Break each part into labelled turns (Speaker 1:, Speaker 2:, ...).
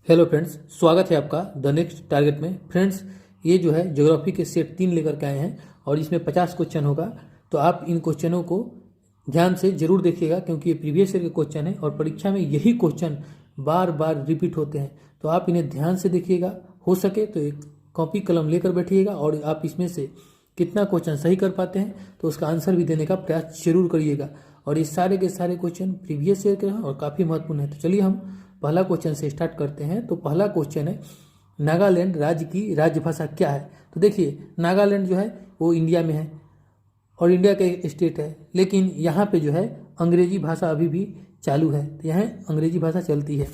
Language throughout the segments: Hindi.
Speaker 1: हेलो फ्रेंड्स, स्वागत है आपका द नेक्स्ट टारगेट में। फ्रेंड्स, ये जो है ज्योग्राफी के सेट 3 लेकर के आए हैं और इसमें 50 क्वेश्चन होगा। तो आप इन क्वेश्चनों को ध्यान से जरूर देखिएगा क्योंकि ये प्रीवियस ईयर के क्वेश्चन है और परीक्षा में यही क्वेश्चन बार बार रिपीट होते हैं। तो आप इन्हें ध्यान से देखिएगा। हो सके तो एक कॉपी कलम लेकर बैठिएगा और आप इसमें से कितना क्वेश्चन सही कर पाते हैं तो उसका आंसर भी देने का प्रयास जरूर करिएगा। और ये सारे के सारे क्वेश्चन प्रीवियस ईयर के हैं और काफ़ी महत्वपूर्ण है। तो चलिए हम पहला क्वेश्चन से स्टार्ट करते हैं। तो पहला क्वेश्चन है, नागालैंड राज्य की राजभाषा क्या है? तो देखिए, नागालैंड जो है वो इंडिया में है और इंडिया का एक स्टेट है, लेकिन यहाँ पे जो है अंग्रेजी भाषा अभी भी चालू है। तो यहाँ अंग्रेजी भाषा चलती है।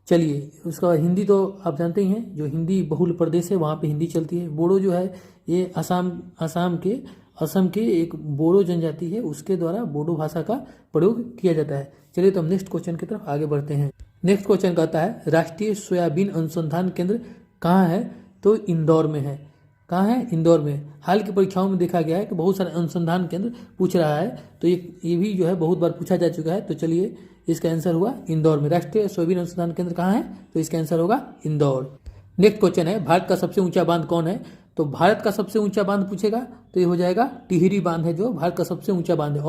Speaker 1: चलिए, उसका हिंदी तो आप जानते ही हैं, जो हिंदी बहुल प्रदेश है वहाँ पे हिंदी चलती है। बोडो जो है ये असम के एक बोडो जनजाति है, उसके द्वारा बोडो भाषा का प्रयोग किया जाता है। चलिए तो हम नेक्स्ट क्वेश्चन की तरफ आगे बढ़ते हैं। नेक्स्ट क्वेश्चन कहता है, राष्ट्रीय सोयाबीन अनुसंधान केंद्र कहाँ है? तो इंदौर में है। कहाँ है? इंदौर में। हाल की परीक्षाओं में देखा गया है कि बहुत सारे अनुसंधान केंद्र पूछ रहा है, तो ये भी जो है बहुत बार पूछा जा चुका है। तो चलिए, इसका आंसर हुआ इंदौर में। राष्ट्रीय सोयाबीन अनुसंधान केंद्र कहाँ है? तो इसका आंसर होगा इंदौर। नेक्स्ट क्वेश्चन है, भारत का सबसे ऊंचा बांध कौन है? तो भारत का सबसे ऊंचा बांध पूछेगा तो ये हो जाएगा टिहरी बांध है, जो भारत का सबसे ऊंचा बांध है।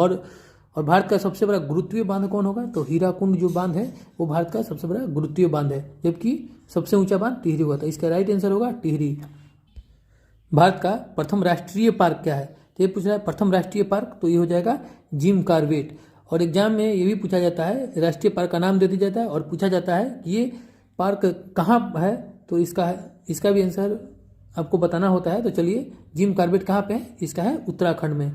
Speaker 1: और भारत का सबसे बड़ा गुरुत्वीय बांध कौन होगा? तो हीराकुंड जो बांध है वो भारत का सबसे बड़ा गुरुत्वीय बांध है, जबकि सबसे ऊंचा बांध टिहरी हुआ था। इसका राइट आंसर होगा टिहरी। भारत का प्रथम राष्ट्रीय पार्क क्या है? तो ये पूछ रहा है प्रथम राष्ट्रीय पार्क, तो ये हो जाएगा जिम कॉर्बेट। और एग्जाम में ये भी पूछा जाता है, राष्ट्रीय पार्क का नाम दे दिया जाता है और पूछा जाता है कि ये पार्क कहाँ है, तो इसका भी आंसर आपको बताना होता है। तो चलिए, जिम कॉर्बेट कहाँ पे है? इसका है उत्तराखंड में।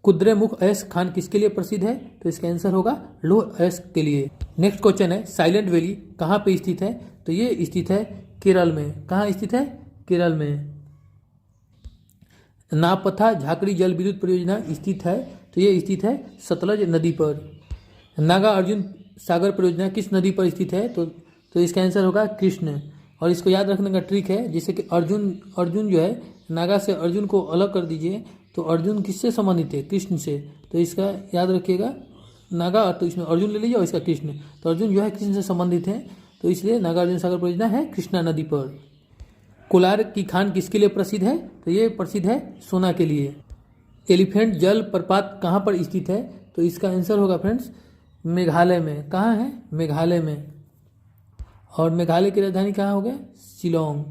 Speaker 1: कुद्रेमुख अयस्क खान किसके लिए प्रसिद्ध है? तो इसका आंसर होगा लौह अयस्क के लिए। नेक्स्ट क्वेश्चन है, साइलेंट वैली कहाँ पे स्थित है? तो ये स्थित है केरल में। कहाँ स्थित है? केरल में। नापथा झाकड़ी जल विद्युत परियोजना स्थित है, तो ये स्थित है सतलज नदी पर। नागा अर्जुन सागर परियोजना किस नदी पर स्थित है? तो इसका आंसर होगा कृष्ण। और इसको याद रखने का ट्रिक है, जैसे कि अर्जुन जो है, नागा से अर्जुन को अलग कर दीजिए तो अर्जुन किससे संबंधित है? कृष्ण से। तो इसका याद रखिएगा, नागा तो इसमें अर्जुन ले लीजिए और इसका कृष्ण, तो अर्जुन जो है कृष्ण से संबंधित है, तो इसलिए नागार्जुन सागर परियोजना है कृष्णा नदी पर। कोलार की खान किसके लिए प्रसिद्ध है? तो ये प्रसिद्ध है सोना के लिए। एलिफेंट जल प्रपात कहाँ पर स्थित है? तो इसका आंसर होगा फ्रेंड्स मेघालय में। कहाँ है? मेघालय में। और मेघालय की राजधानी कहाँ हो गया? शिलोंग।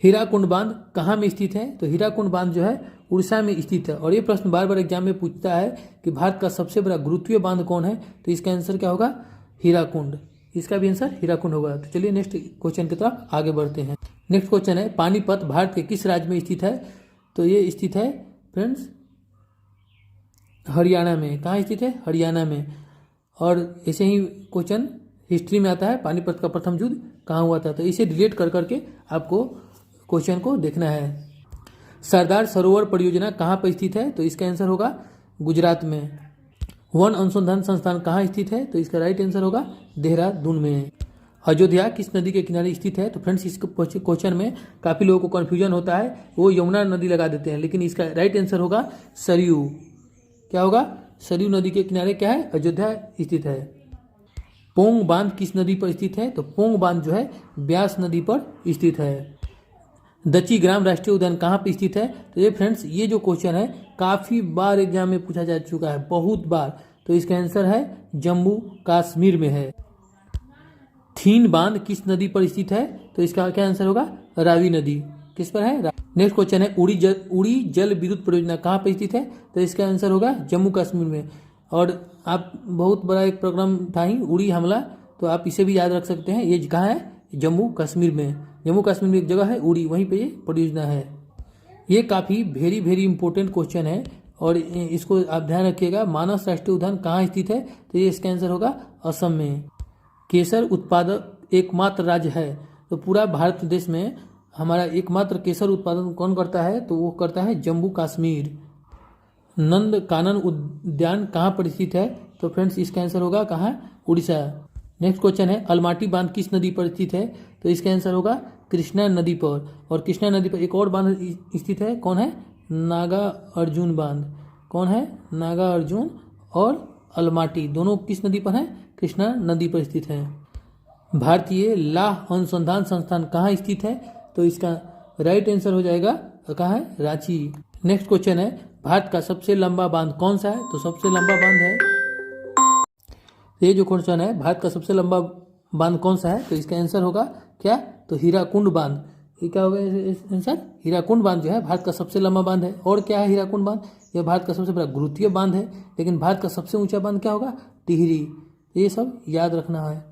Speaker 1: हीराकुंड बांध कहाँ में स्थित है? तो हीराकुंड बांध जो है उड़ीसा में स्थित है। और ये प्रश्न बार बार एग्जाम में पूछता है कि भारत का सबसे बड़ा गुरुत्वीय बांध कौन है? तो इसका आंसर क्या होगा? हीराकुंड। इसका भी आंसर हीराकुंड होगा। तो चलिए नेक्स्ट क्वेश्चन की तरफ आगे बढ़ते हैं। नेक्स्ट क्वेश्चन है, पानीपत भारत के किस राज्य में स्थित है? तो ये स्थित है फ्रेंड्स हरियाणा में। कहाँ स्थित है? हरियाणा में। और ऐसे ही क्वेश्चन हिस्ट्री में आता है, पानीपत का प्रथम युद्ध कहाँ हुआ था? तो इसे रिलेट कर करके आपको क्वेश्चन को देखना है। सरदार सरोवर परियोजना कहाँ पर स्थित है? तो इसका आंसर होगा गुजरात में। वन अनुसंधान संस्थान कहाँ स्थित है? तो इसका राइट आंसर होगा देहरादून में। अयोध्या किस नदी के किनारे स्थित है? तो फ्रेंड्स, इस क्वेश्चन में काफ़ी लोगों को कन्फ्यूजन होता है, वो यमुना नदी लगा देते हैं, लेकिन इसका राइट आंसर होगा सरयू। क्या होगा? सरयू नदी के किनारे क्या है? अयोध्या स्थित है। पोंग बांध किस नदी पर स्थित है? तो पोंग बांध जो है ब्यास नदी पर स्थित है। दची ग्राम राष्ट्रीय उद्यान कहाँ पर स्थित है? तो ये फ्रेंड्स, ये जो क्वेश्चन है काफ़ी बार एग्जाम में पूछा जा चुका है, बहुत बार। तो इसका आंसर है जम्मू कश्मीर में है। थीन बांध किस नदी पर स्थित है? तो इसका क्या आंसर होगा? रावी नदी। किस पर है? नेक्स्ट क्वेश्चन है, उड़ी जल विद्युत परियोजना कहाँ पर स्थित है? तो इसका आंसर होगा जम्मू कश्मीर में। और आप बहुत बड़ा एक प्रोग्राम था ही उड़ी हमला, तो आप इसे भी याद रख सकते हैं। ये कहाँ है? जम्मू कश्मीर में। जम्मू कश्मीर में एक जगह है उड़ी, वहीं पे ये परियोजना है। ये काफ़ी वेरी इंपॉर्टेंट क्वेश्चन है और इसको आप ध्यान रखिएगा। मानस राष्ट्रीय उद्यान कहाँ स्थित है? तो ये इसका आंसर होगा असम में। केसर उत्पादक एकमात्र राज्य है, तो पूरा भारत देश में हमारा एकमात्र केसर उत्पादन कौन करता है? तो वो करता है जम्मू कश्मीर। नंद कानन उद्यान कहाँ पर स्थित है? तो फ्रेंड्स, इसका आंसर होगा कहाँ? उड़ीसा। नेक्स्ट क्वेश्चन है, अलमाटी बांध किस नदी पर स्थित है? तो इसका आंसर होगा कृष्णा नदी पर। और कृष्णा नदी पर एक और बांध स्थित है, कौन है? नागा अर्जुन बांध। कौन है? नागा अर्जुन और अलमाटी दोनों किस नदी पर है? कृष्णा नदी पर स्थित है। भारतीय लाह अनुसंधान संस्थान कहाँ स्थित है? तो इसका राइट आंसर हो जाएगा कहाँ है? रांची। नेक्स्ट क्वेश्चन है, भारत का सबसे लंबा बांध कौन सा है? तो सबसे लंबा बांध है, ये जो क्वेश्चन है, भारत का सबसे लंबा बांध कौन सा है? तो इसका आंसर होगा क्या? तो हीराकुंड बांध। ये क्या होगा आंसर? हीराकुंड बांध जो है भारत का सबसे लंबा बांध है। और क्या है हीराकुंड बांध? यह भारत का सबसे बड़ा गुरुत्वीय बांध है। लेकिन भारत का सबसे ऊंचा बांध क्या होगा? टिहरी। ये सब याद रखना है।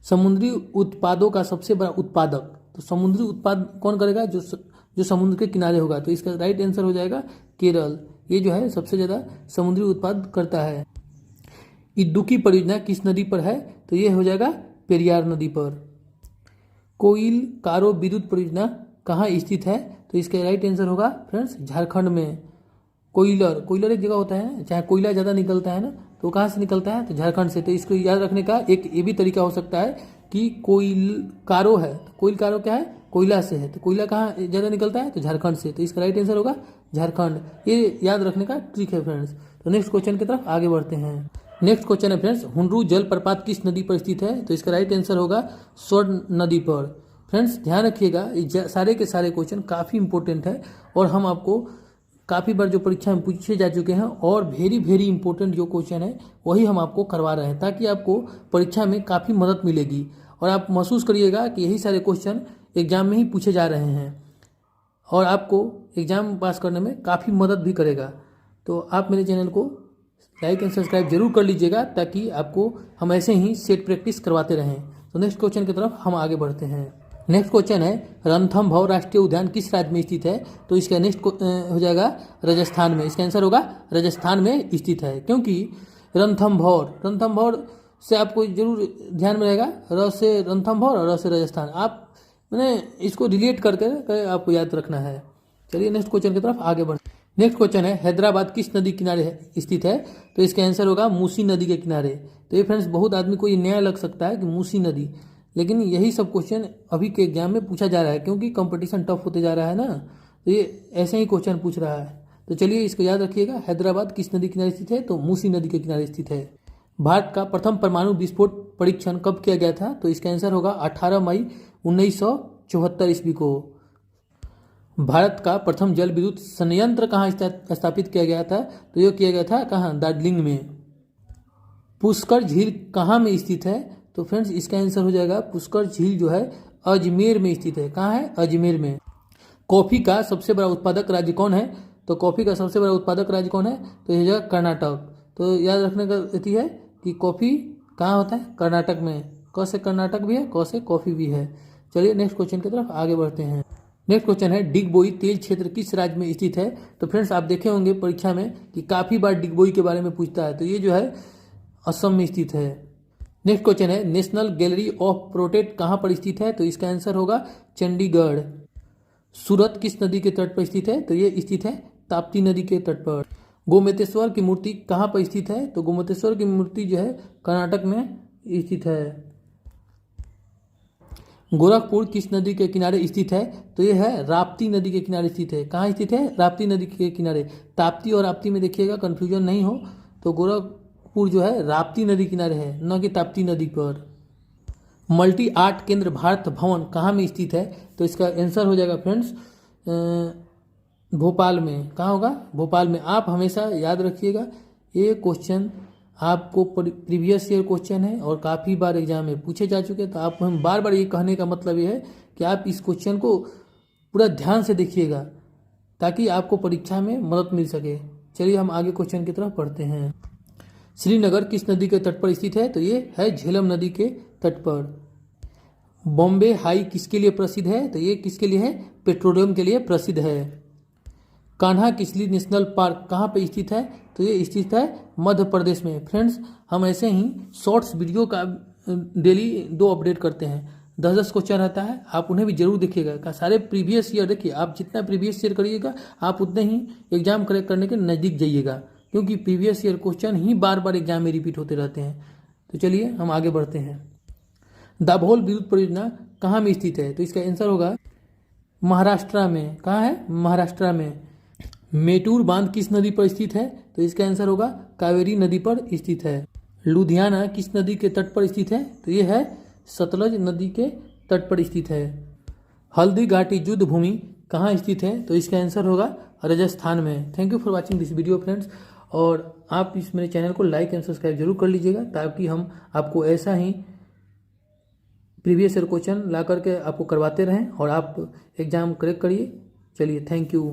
Speaker 1: समुद्री उत्पादों का सबसे बड़ा उत्पादक, तो समुद्री उत्पाद कौन करेगा? जो समुद्र के किनारे होगा। तो इसका राइट आंसर हो जाएगा केरल। ये जो है सबसे ज्यादा समुद्री उत्पाद करता है। इडुक्की परियोजना किस नदी पर है? तो ये हो जाएगा पेरियार नदी पर। कोइल कारो विद्युत परियोजना कहाँ स्थित है? तो इसका राइट आंसर होगा फ्रेंड्स झारखंड में। कोयलर एक जगह होता है जहाँ कोयला ज़्यादा निकलता है ना, तो कहाँ से निकलता है? तो झारखंड से। तो इसको याद रखने का एक ये भी तरीका हो सकता है कि कोइल कारो है, तो कोइल कारो क्या है? कोयला से है। तो कोयला कहाँ ज़्यादा निकलता है? तो झारखंड से। तो इसका राइट आंसर होगा झारखंड। ये याद रखने का ट्रिक है फ्रेंड्स। तो नेक्स्ट क्वेश्चन की तरफ आगे बढ़ते हैं। नेक्स्ट क्वेश्चन है फ्रेंड्स, हुंडरू जलप्रपात किस नदी पर स्थित है? तो इसका राइट आंसर होगा स्वर्ण नदी पर। फ्रेंड्स ध्यान रखिएगा, सारे के सारे क्वेश्चन काफ़ी इंपॉर्टेंट है और हम आपको काफ़ी बार जो परीक्षा में पूछे जा चुके हैं और वेरी इंपॉर्टेंट जो क्वेश्चन है वही हम आपको करवा रहे हैं, ताकि आपको परीक्षा में काफ़ी मदद मिलेगी और आप महसूस करिएगा कि यही सारे क्वेश्चन एग्जाम में ही पूछे जा रहे हैं और आपको एग्जाम पास करने में काफ़ी मदद भी करेगा। तो आप मेरे चैनल को लाइक एंड सब्सक्राइब जरूर कर लीजिएगा, ताकि आपको हम ऐसे ही सेट प्रैक्टिस करवाते रहें। तो नेक्स्ट क्वेश्चन की तरफ हम आगे बढ़ते हैं। नेक्स्ट क्वेश्चन है, रणथंभौर राष्ट्रीय उद्यान किस राज्य में स्थित है? तो इसका नेक्स्ट हो जाएगा राजस्थान में। इसका आंसर होगा राजस्थान में स्थित है, क्योंकि रणथंभौर से आपको जरूर ध्यान में रहेगा, र से रणथंभौर और र से राजस्थान। आप मैंने इसको रिलेट करके आपको याद रखना है। चलिए नेक्स्ट क्वेश्चन की तरफ आगे बढ़ते हैं। नेक्स्ट क्वेश्चन है, हैदराबाद किस नदी किनारे स्थित है? तो इसका आंसर होगा मूसी नदी के किनारे। तो ये फ्रेंड्स बहुत आदमी को ये नया लग सकता है कि मूसी नदी, लेकिन यही सब क्वेश्चन अभी के एग्जाम में पूछा जा रहा है, क्योंकि कंपटीशन टफ होते जा रहा है ना, तो ये ऐसे ही क्वेश्चन पूछ रहा है। तो चलिए इसको याद रखिएगा, हैदराबाद किस नदी किनारे स्थित है? तो मूसी नदी के किनारे स्थित है। भारत का प्रथम परमाणु विस्फोट परीक्षण कब किया गया था? तो इसका आंसर होगा 18 मई 1974 ईस्वी को। भारत का प्रथम जल विद्युत संयंत्र कहाँ स्थापित किया गया था? तो यह किया गया था कहाँ? दार्जिलिंग में। पुष्कर झील कहाँ में स्थित है? तो फ्रेंड्स इसका आंसर हो जाएगा, पुष्कर झील जो है अजमेर में स्थित है। कहाँ है? अजमेर में। कॉफी का सबसे बड़ा उत्पादक राज्य कौन है? तो कॉफी का सबसे बड़ा उत्पादक राज्य कौन है? तो यह जगह कर्नाटक। तो याद रखने का यही है कि कॉफी कहाँ होता है? कर्नाटक में। क से कर्नाटक भी है, क से कॉफी भी है। चलिए नेक्स्ट क्वेश्चन की तरफ आगे बढ़ते हैं। नेक्स्ट क्वेश्चन है, डिगबोई तेल क्षेत्र किस राज्य में स्थित है? तो फ्रेंड्स आप देखे होंगे परीक्षा में कि काफी बार डिगबोई के बारे में पूछता है, तो ये जो है असम में स्थित है। नेक्स्ट क्वेश्चन है, नेशनल गैलरी ऑफ प्रोटेट कहाँ पर स्थित है? तो इसका आंसर होगा चंडीगढ़। सूरत किस नदी के तट पर स्थित है? तो ये स्थित है ताप्ती नदी के तट पर। गोमतेश्वर की मूर्ति कहाँ पर स्थित है? तो गोमतेश्वर की मूर्ति जो है कर्नाटक में स्थित है। गोरखपुर किस नदी के किनारे स्थित है? तो ये है राप्ती नदी के किनारे स्थित है। कहाँ स्थित है? राप्ती नदी के किनारे। ताप्ती और राप्ती में देखिएगा कंफ्यूजन नहीं हो, तो गोरखपुर जो है राप्ती नदी किनारे है, न कि ताप्ती नदी पर। मल्टी आर्ट केंद्र भारत भवन कहाँ में स्थित है? तो इसका आंसर हो जाएगा फ्रेंड्स भोपाल में। कहाँ होगा? भोपाल में। आप हमेशा याद रखिएगा, ये क्वेश्चन आपको प्रीवियस ईयर क्वेश्चन है और काफ़ी बार एग्जाम में पूछे जा चुके हैं। तो आपको हम बार बार ये कहने का मतलब ये है कि आप इस क्वेश्चन को पूरा ध्यान से देखिएगा, ताकि आपको परीक्षा में मदद मिल सके। चलिए हम आगे क्वेश्चन की तरफ पढ़ते हैं। श्रीनगर किस नदी के तट पर स्थित है? तो ये है झेलम नदी के तट पर। बॉम्बे हाई किसके लिए प्रसिद्ध है? तो ये किसके लिए है? पेट्रोलियम के लिए प्रसिद्ध है। कान्हा किसली नेशनल पार्क कहाँ पे स्थित है? तो ये स्थित है मध्य प्रदेश में। फ्रेंड्स हम ऐसे ही शॉर्ट्स वीडियो का डेली 2 अपडेट करते हैं, 10-10 क्वेश्चन रहता है, आप उन्हें भी जरूर देखिएगा। सारे प्रीवियस ईयर देखिए, आप जितना प्रीवियस ईयर करिएगा आप उतने ही एग्जाम क्रैक करने के नज़दीक जाइएगा, क्योंकि प्रीवियस ईयर क्वेश्चन ही बार बार एग्जाम में रिपीट होते रहते हैं। तो चलिए हम आगे बढ़ते हैं। दाभोल विद्युत परियोजना कहाँ में स्थित है? तो इसका आंसर होगा महाराष्ट्र में। कहाँ है? महाराष्ट्र में। मेटूर बांध किस नदी पर स्थित है? तो इसका आंसर होगा कावेरी नदी पर स्थित है। लुधियाना किस नदी के तट पर स्थित है? तो ये है सतलज नदी के तट पर स्थित है। हल्दी घाटी युद्ध भूमि कहाँ स्थित है? तो इसका आंसर होगा राजस्थान में। Thank you for watching this video friends. और आप इस मेरे चैनल को लाइक एंड सब्सक्राइब जरूर कर लीजिएगा, ताकि हम आपको ऐसा ही प्रीवियस ईयर क्वेश्चन ला करके आपको करवाते रहें और आप एग्जाम क्रैक करिए। चलिए, थैंक यू।